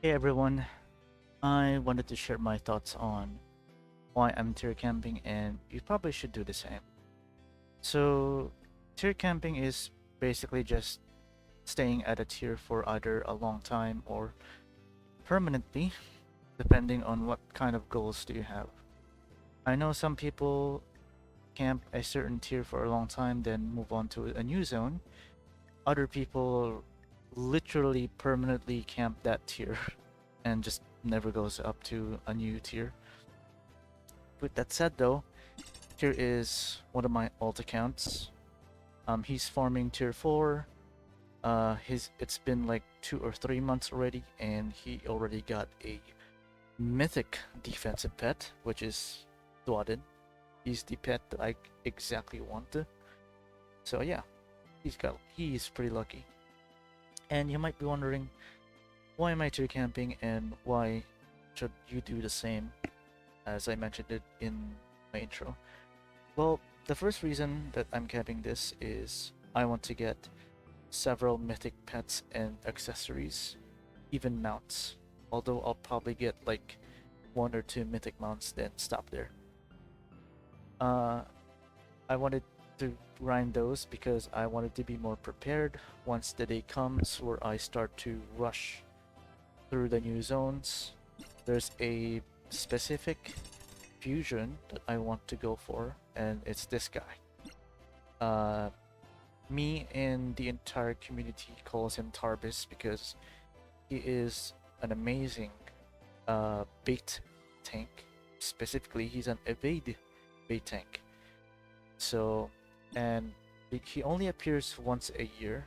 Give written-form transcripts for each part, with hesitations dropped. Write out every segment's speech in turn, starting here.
Hey everyone, I wanted to share my thoughts on why I'm tier camping, and you probably should do the same. So, tier camping is basically just staying at a tier for either a long time or permanently, depending on what kind of goals do you have. I know some people camp a certain tier for a long time, then move on to a new zone. Other people literally permanently camp that tier and just never goes up to a new tier. With that said, though, here is one of my alt accounts. He's farming tier 4. His It's been like 2 or 3 months already, and he already got a mythic defensive pet, which is Dwadin. He's the pet that I exactly want. So yeah, he's pretty lucky. And you might be wondering, why am I tier camping and why should you do the same as I mentioned it in my intro? Well, the first reason that I'm camping this is I want to get several mythic pets and accessories, even mounts. Although I'll probably get like 1 or 2 mythic mounts, then stop there. Uh, I wanted to grind those because I wanted to be more prepared once the day comes where I start to rush through the new zones. There's a specific fusion that I want to go for, and it's this guy. Uh, Me and the entire community calls him Tarbis because he is an amazing bait tank. Specifically, he's an evade bait tank. So, and he only appears once a year.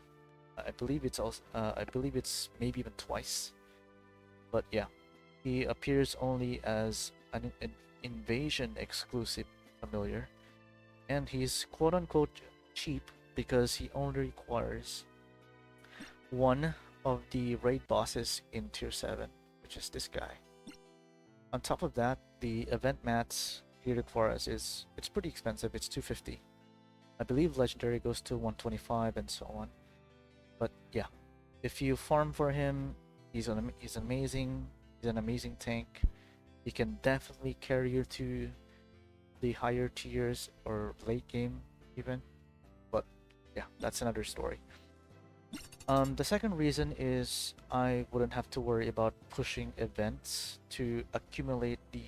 I believe it's also. I believe it's maybe even twice. But yeah, he appears only as an invasion exclusive familiar, and he's quote unquote cheap because he only requires one of the raid bosses in tier 7, which is this guy. On top of that, the event mats he requires is it's pretty expensive. It's 250. I believe legendary goes to 125 and so on. But yeah, if you farm for him, he's amazing. He's an amazing tank. He can definitely carry you to the higher tiers or late game even. But yeah, that's another story. The second reason is I wouldn't have to worry about pushing events to accumulate the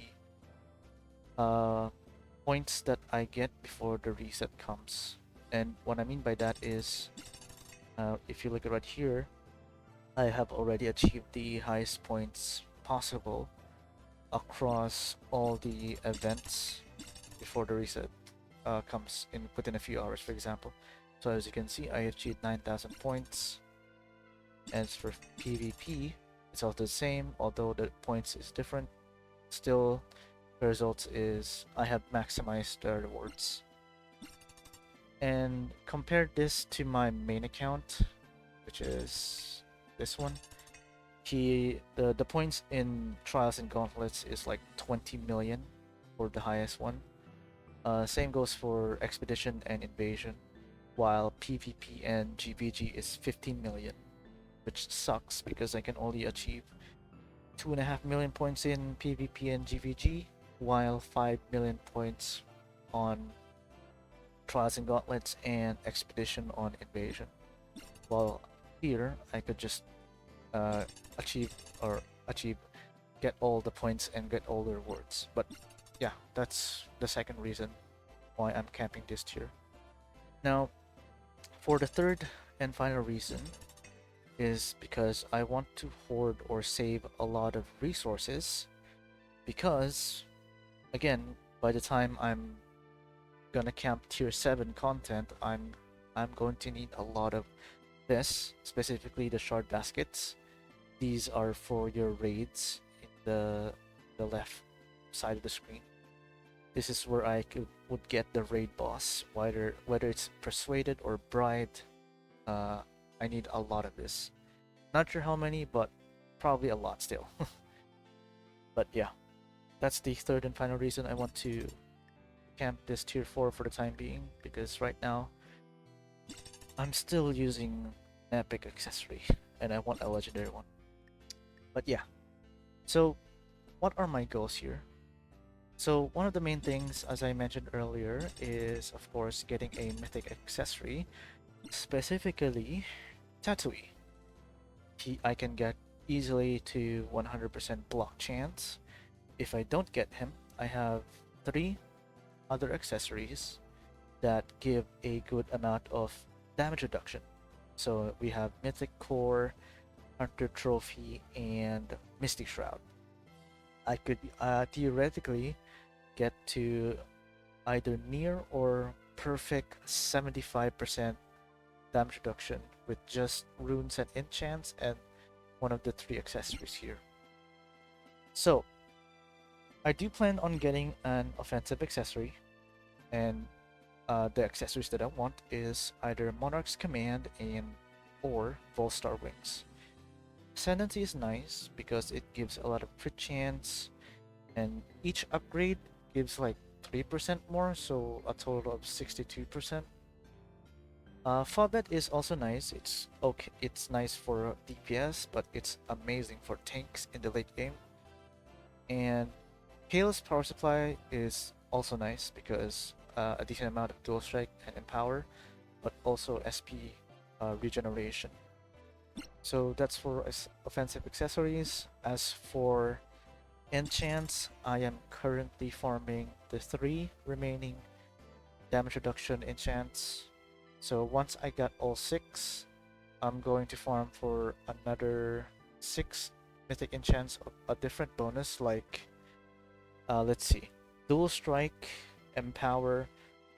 uh, points that I get before the reset comes. And what I mean by that is, if you look at right here, I have already achieved the highest points possible across all the events before the reset comes in within a few hours, for example. So as you can see, I achieved 9,000 points. As for PvP, it's also the same, although the points is different. Still, the results is I have maximized the rewards. And compare this to my main account, which is this one. The points in Trials and Gauntlets is like 20 million for the highest one. Same goes for Expedition and Invasion, while PvP and GVG is 15 million, which sucks because I can only achieve 2.5 million points in PvP and GVG, while 5 million points on Trials and Gauntlets and Expedition on Invasion. While here, I could just uh, achieve or achieve get all the points and get all the rewards. But yeah, that's the second reason why I'm camping this tier. Now, for the third and final reason is because I want to hoard or save a lot of resources because again, by the time I'm gonna camp tier 7 content, I'm going to need a lot of this, specifically the shard baskets. These are for your raids in the left side of the screen. This is where would get the raid boss, whether it's persuaded or bribed. I need a lot of this. Not sure how many, but probably a lot still. But yeah, that's the third and final reason I want to camp this tier 4 for the time being, because right now I'm still using an epic accessory and I want a legendary one. But yeah, So, what are my goals here? So, one of the main things, as I mentioned earlier, is of course getting a mythic accessory, specifically Tatui. I can get easily to 100% block chance. If I don't get him, I have three other accessories that give a good amount of damage reduction. So we have Mythic Core, Hunter Trophy, and Mystic Shroud. I could theoretically get to either near or perfect 75% damage reduction with just runes and enchants and one of the three accessories here. So I do plan on getting an offensive accessory, and the accessories that I want is either Monarch's Command and or Volstar Wings. Ascendancy is nice because it gives a lot of crit chance, and each upgrade gives like 3% more, so a total of 62%. Fallback is also nice. It's okay. It's nice for DPS, but it's amazing for tanks in the late game. And Kale's power supply is also nice because a decent amount of dual strike and empower, but also SP regeneration. So that's for offensive accessories. As for enchants, I am currently farming the three remaining damage reduction enchants. So once I got all six, I'm going to farm for another six mythic enchants of a different bonus, like let's see, dual strike, empower,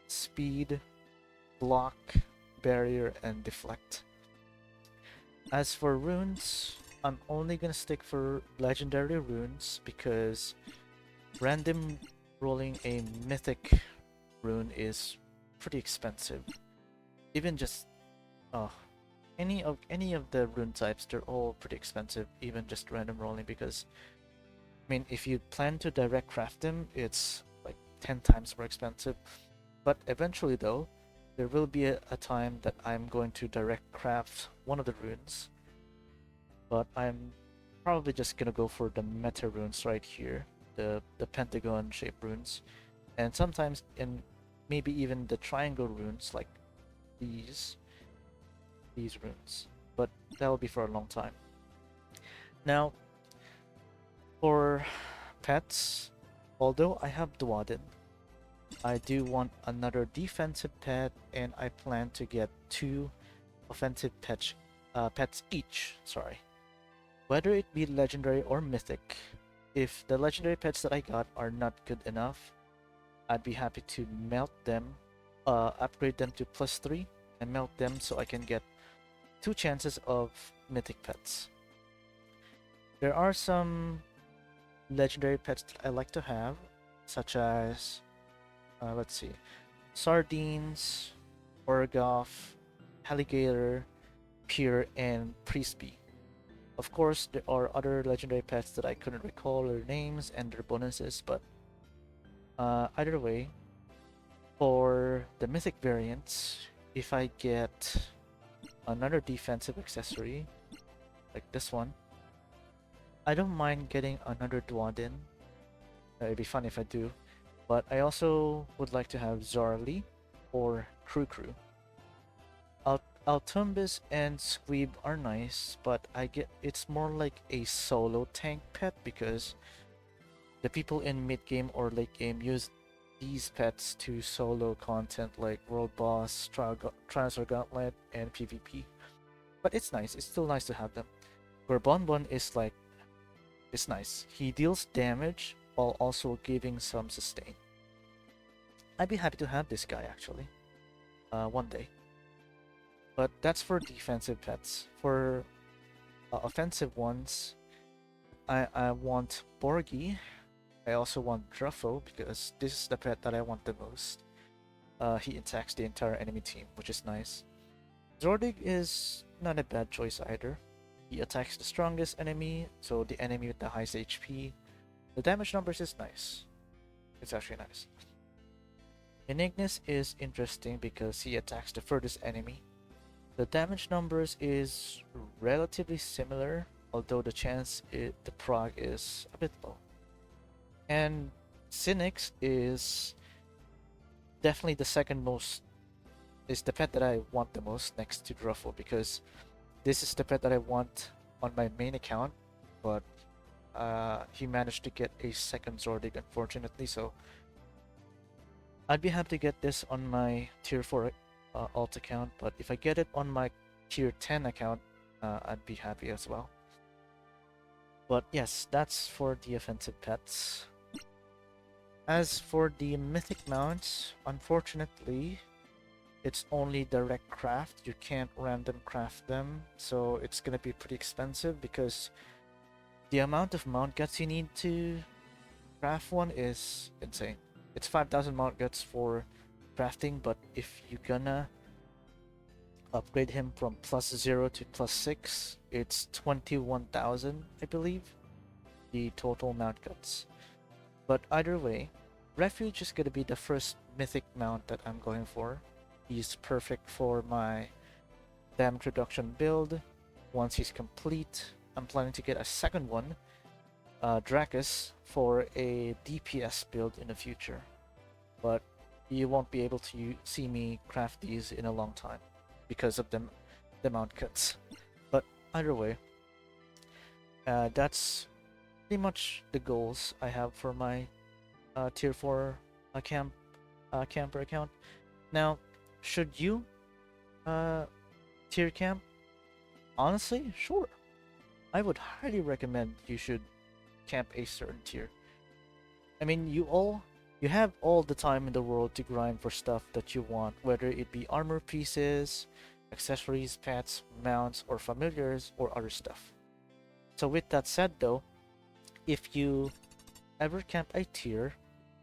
speed, block, barrier, and deflect. As for runes, I'm only gonna stick for legendary runes because random rolling a mythic rune is pretty expensive. Even just oh, any of the rune types, they're all pretty expensive. Even just random rolling, because I mean, if you plan to direct craft them, it's like 10 times more expensive. But eventually, though, there will be a time that I'm going to direct craft one of the runes. But I'm probably just gonna go for the meta runes right here, the pentagon shaped runes, and sometimes in maybe even the triangle runes like these these runes. But that will be for a long time. Now, for pets, although I have Dwadin, I do want another defensive pet, and I plan to get two offensive pets each. Sorry, whether it be legendary or mythic. If the legendary pets that I got are not good enough, I'd be happy to melt them, upgrade them to +3, and melt them so I can get two chances of mythic pets. There are some legendary pets that I like to have, such as, let's see, Sardines, Orgoff, Alligator, Pure, and Priestbee. Of course, there are other legendary pets that I couldn't recall their names and their bonuses, but either way, for the mythic variants, if I get another defensive accessory, like this one, I don't mind getting another Dwadin. It'd be fun if I do, but I also would like to have Zarli or Crew. Altumbis and Squeeb are nice, but I get it's more like a solo tank pet because the people in mid game or late game use these pets to solo content like World Boss, Transfer Gauntlet, and PvP. But it's nice. It's still nice to have them. Gorbonbon is like it's nice. He deals damage while also giving some sustain. I'd be happy to have this guy actually, one day. But that's for defensive pets. For offensive ones, I want Borgi. I also want Druffo because this is the pet that I want the most. He attacks the entire enemy team, which is nice. Zordig is not a bad choice either. He attacks the strongest enemy, so the enemy with the highest HP. The damage numbers is nice. It's actually nice. Enignis is interesting because he attacks the furthest enemy. The damage numbers is relatively similar, although the prog is a bit low. And Cynics is definitely the second most, is the pet that I want the most next to Ruffle, because this is the pet that I want on my main account, but he managed to get a second Zordig unfortunately, so I'd be happy to get this on my tier 4 alt account, but if I get it on my tier 10 account, I'd be happy as well. But yes, that's for the offensive pets. As for the mythic mounts, unfortunately, it's only direct craft. You can't random craft them, so it's gonna be pretty expensive because the amount of mount guts you need to craft one is insane. It's 5,000 mount guts for crafting, but if you're gonna upgrade him from +0 to +6, it's 21,000, I believe, the total mount guts. But either way, Refuge is gonna be the first mythic mount that I'm going for. He's perfect for my damage reduction build. Once he's complete, I'm planning to get a second one, Dracus, for a DPS build in the future. But you won't be able to see me craft these in a long time because of the mount cuts. But either way, that's pretty much the goals I have for my tier 4 camper account. Now, should you tier camp? Honestly, sure. I would highly recommend you should camp a certain tier. I mean, you have all the time in the world to grind for stuff that you want, whether it be armor pieces, accessories, pets, mounts, or familiars, or other stuff. So with that said though, if you ever camp a tier,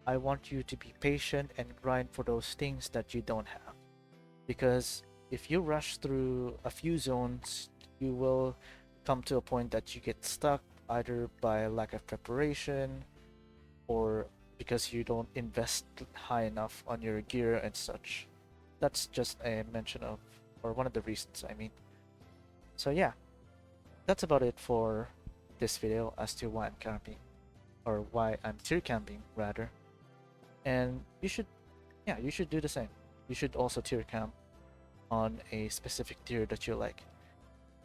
I want you to be patient and grind for those things that you don't have. Because if you rush through a few zones, you will come to a point that you get stuck either by lack of preparation or because you don't invest high enough on your gear and such. That's just a mention of, or one of the reasons, I mean. So yeah, that's about it for this video as to why I'm camping, or why I'm tier camping rather. And you should, yeah, you should do the same. You should also tier camp on a specific tier that you like.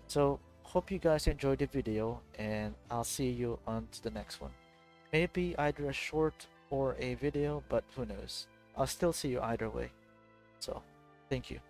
So hope you guys enjoyed the video, and I'll see you on to the next one. Maybe either a short or a video, but who knows. I'll still see you either way. So, thank you.